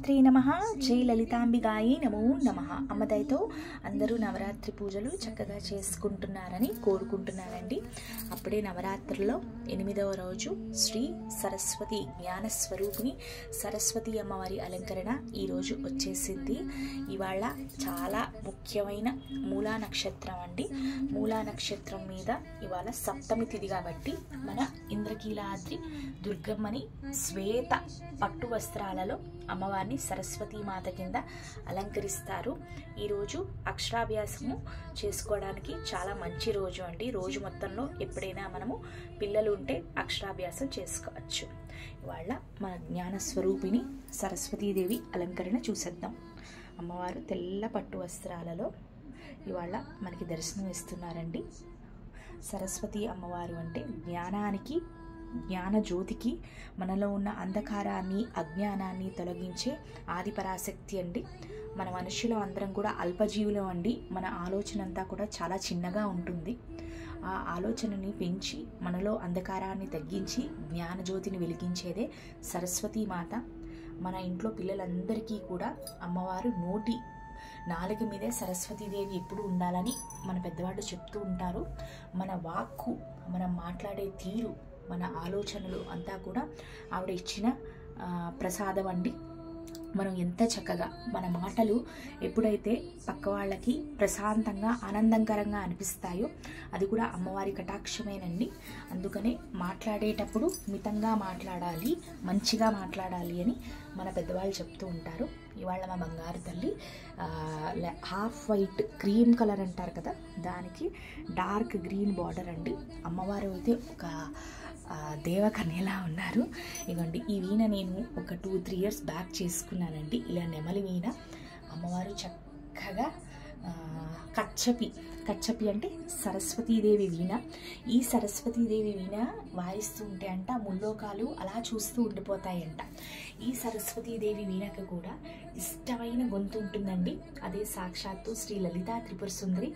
శ్రీ నమః జై లలితాంబిగాయి నమో నమః. అమ్మదయతో అందరూ నవరాత్రి పూజలు చక్కగా చేసుకుంటున్నారని కోరుకుంటున్నానండి. అప్పుడే నవరాత్రుల్లో 8వ రోజు శ్రీ సరస్వతి జ్ఞానస్వరూపిణి సరస్వతి అమ్మవారి అలంకరణ ఈరోజు వచ్చేసింది. ఇవాళ చాలా ముఖ్యమైన మూలా నక్షత్రం అండి. మూలా నక్షత్రం మీద ఇవాళ సప్తమి తిథి కాబట్టి మన ఇంద్రకీలాద్రి దుర్గమ్మని శ్వేత పట్టు వస్త్రాలలో అమ్మవారిని సరస్వతీ మాత కింద అలంకరిస్తారు. ఈరోజు అక్షరాభ్యాసము చేసుకోవడానికి చాలా మంచి రోజు అండి. రోజు మొత్తంలో ఎప్పుడైనా మనము పిల్లలు ఉంటే అక్షరాభ్యాసం చేసుకోవచ్చు. ఇవాళ మన జ్ఞానస్వరూపిణి సరస్వతీదేవి అలంకరణ చూసేద్దాం. అమ్మవారు తెల్ల పట్టు వస్త్రాలలో ఇవాళ మనకి దర్శనం ఇస్తున్నారండి. సరస్వతి అమ్మవారు అంటే జ్ఞానానికి, జ్ఞాన జ్యోతికి, మనలో ఉన్న అంధకారాన్ని, అజ్ఞానాన్ని తొలగించే ఆదిపరాశక్తి అండి. మన మనుషులు అందరం కూడా అల్పజీవులం అండి. మన ఆలోచన అంతా కూడా చాలా చిన్నగా ఉంటుంది. ఆ ఆలోచనని పెంచి మనలో అంధకారాన్ని తగ్గించి జ్ఞానజ్యోతిని వెలిగించేదే సరస్వతీ మాత. మన ఇంట్లో పిల్లలందరికీ కూడా అమ్మవారు నాలుక మీదే సరస్వతీదేవి ఎప్పుడు ఉండాలని మన పెద్దవాళ్ళు చెప్తూ ఉంటారు. మన వాక్కు, మనం మాట్లాడే తీరు, మన ఆలోచనలు అంతా కూడా ఆవిడ ఇచ్చిన ప్రసాదం అండి. మనం ఎంత చక్కగా మన మాటలు ఎప్పుడైతే పక్క వాళ్ళకి ప్రశాంతంగా ఆనందకరంగా అనిపిస్తాయో అది కూడా అమ్మవారి కటాక్షమేనండి. అందుకనే మాట్లాడేటప్పుడు మితంగా మాట్లాడాలి, మంచిగా మాట్లాడాలి అని మన పెద్దవాళ్ళు చెప్తూ ఉంటారు. ఇవాళ మా బంగారు తల్లి హాఫ్ వైట్ క్రీమ్ కలర్ అంటారు కదా, దానికి డార్క్ గ్రీన్ బార్డర్ అండి. అమ్మవారు అయితే ఒక దేవకన్యలా ఉన్నారు. ఇవ్వండి, ఈ వీణ నేను ఒక 2-3 ఇయర్స్ బ్యాక్ చేసుకున్నానండి. ఇలా నెమలి వీణ. అమ్మవారు చక్కగా కచ్చపి అంటే సరస్వతీదేవి వీణ. ఈ సరస్వతీదేవి వీణ వాయిస్తూ ఉంటే అంట ముల్లోకాలు అలా చూస్తూ ఉండిపోతాయంట. ఈ సరస్వతీదేవి వీణకు కూడా ఇష్టమైన గొంతు ఉంటుందండి. అదే సాక్షాత్తు శ్రీ లలితా త్రిపుర సుందరి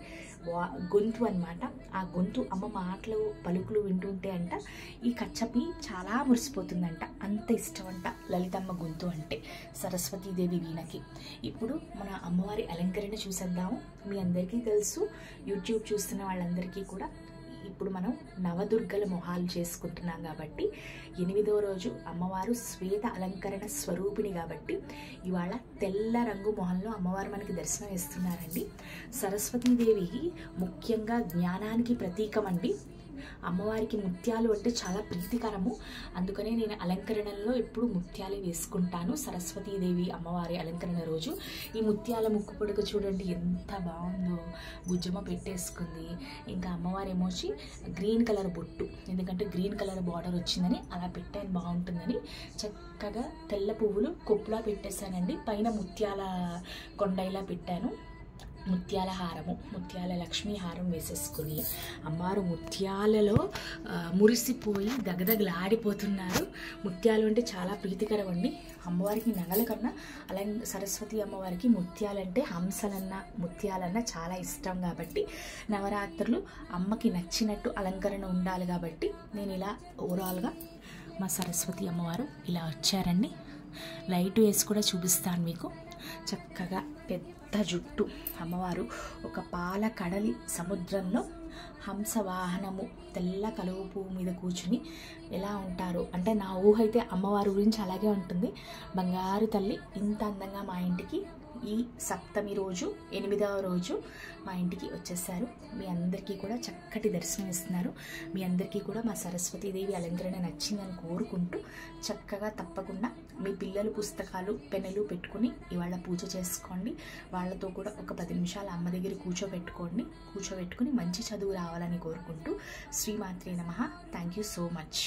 గొంతు అన్నమాట. ఆ గొంతు అమ్మ మాటలు పలుకులు వింటుంటే అంట ఈ కచ్చపి చాలా మురిసిపోతుందంట. అంత ఇష్టం అంట లలితమ్మ గొంతు అంటే సరస్వతీదేవి వీణకి. ఇప్పుడు మన అమ్మవారి అలంకరణ చూసేద్దాము. మీ అందరికీ తెలుసు, యూట్యూబ్ చూస్తున్న వాళ్ళందరికీ కూడా ఇప్పుడు మనం నవదుర్గల మొహాలు చేసుకుంటున్నాం కాబట్టి 8వ రోజు అమ్మవారు శ్వేత అలంకరణ స్వరూపిణి కాబట్టి ఇవాళ తెల్ల రంగు మొహంలో అమ్మవారు మనకి దర్శనం ఇస్తున్నారండి. సరస్వతీదేవి ముఖ్యంగా జ్ఞానానికి ప్రతీకం అండి. అమ్మవారికి ముత్యాలు అంటే చాలా ప్రీతికరము. అందుకనే నేను అలంకరణలో ఎప్పుడు ముత్యాలు వేసుకుంటాను. సరస్వతీదేవి అమ్మవారి అలంకరణ రోజు ఈ ముత్యాల ముక్కు పొడుగు చూడండి ఎంత బాగుందో. గుజ్జమ్మ పెట్టేసుకుంది. ఇంకా అమ్మవారి ఏమోచి గ్రీన్ కలర్ బొట్టు, ఎందుకంటే గ్రీన్ కలర్ బార్డర్ వచ్చిందని అలా పెట్టాను, బాగుంటుందని. చక్కగా తెల్ల పువ్వులు కొప్పులా పెట్టేశానండి. పైన ముత్యాల కొండైలా పెట్టాను. ముత్యాల హారము, ముత్యాల లక్ష్మీ హారం వేసేసుకుని అమ్మవారు ముత్యాలలో మురిసిపోయి దగదగలాడిపోతున్నారు. ముత్యాలు అంటే చాలా ప్రీతికరం అండి. అమ్మవారికి నగల కన్నా సరస్వతి అమ్మవారికి ముత్యాలంటే హంసలన్న ముత్యాలన్న చాలా ఇష్టం కాబట్టి నవరాత్రులు అమ్మకి నచ్చినట్టు అలంకరణ ఉండాలి కాబట్టి నేను ఇలా ఓవరాల్గా మా సరస్వతి అమ్మవారు ఇలా వచ్చారండి. లైట్ వేసి కూడా చూపిస్తాను మీకు. చక్కగా పెద్ద జుట్టు అమ్మవారు ఒక పాల కడలి సముద్రంలో హంస వాహనము తెల్ల కలువ పువ్వు మీద కూర్చుని ఎలా ఉంటారు అంటే నా ఊహ అయితే అమ్మవారి గురించి అలాగే ఉంటుంది. బంగారు తల్లి ఇంత అందంగా మా ఇంటికి ఈ సప్తమి రోజు 8వ రోజు మా ఇంటికి వచ్చేసారు. మీ అందరికీ కూడా చక్కటి దర్శనం ఇస్తున్నారు. మీ అందరికీ కూడా మా సరస్వతీదేవి అలంకరణ నచ్చిందని కోరుకుంటూ చక్కగా తప్పకుండా మీ పిల్లలు పుస్తకాలు పెన్నులు పెట్టుకుని ఇవాళ పూజ చేసుకోండి. వాళ్ళతో కూడా ఒక 10 నిమిషాలు అమ్మ దగ్గర కూర్చోబెట్టుకుని మంచి చదువు రావాలని కోరుకుంటూ శ్రీమాత్రే నమః. Thank you so much.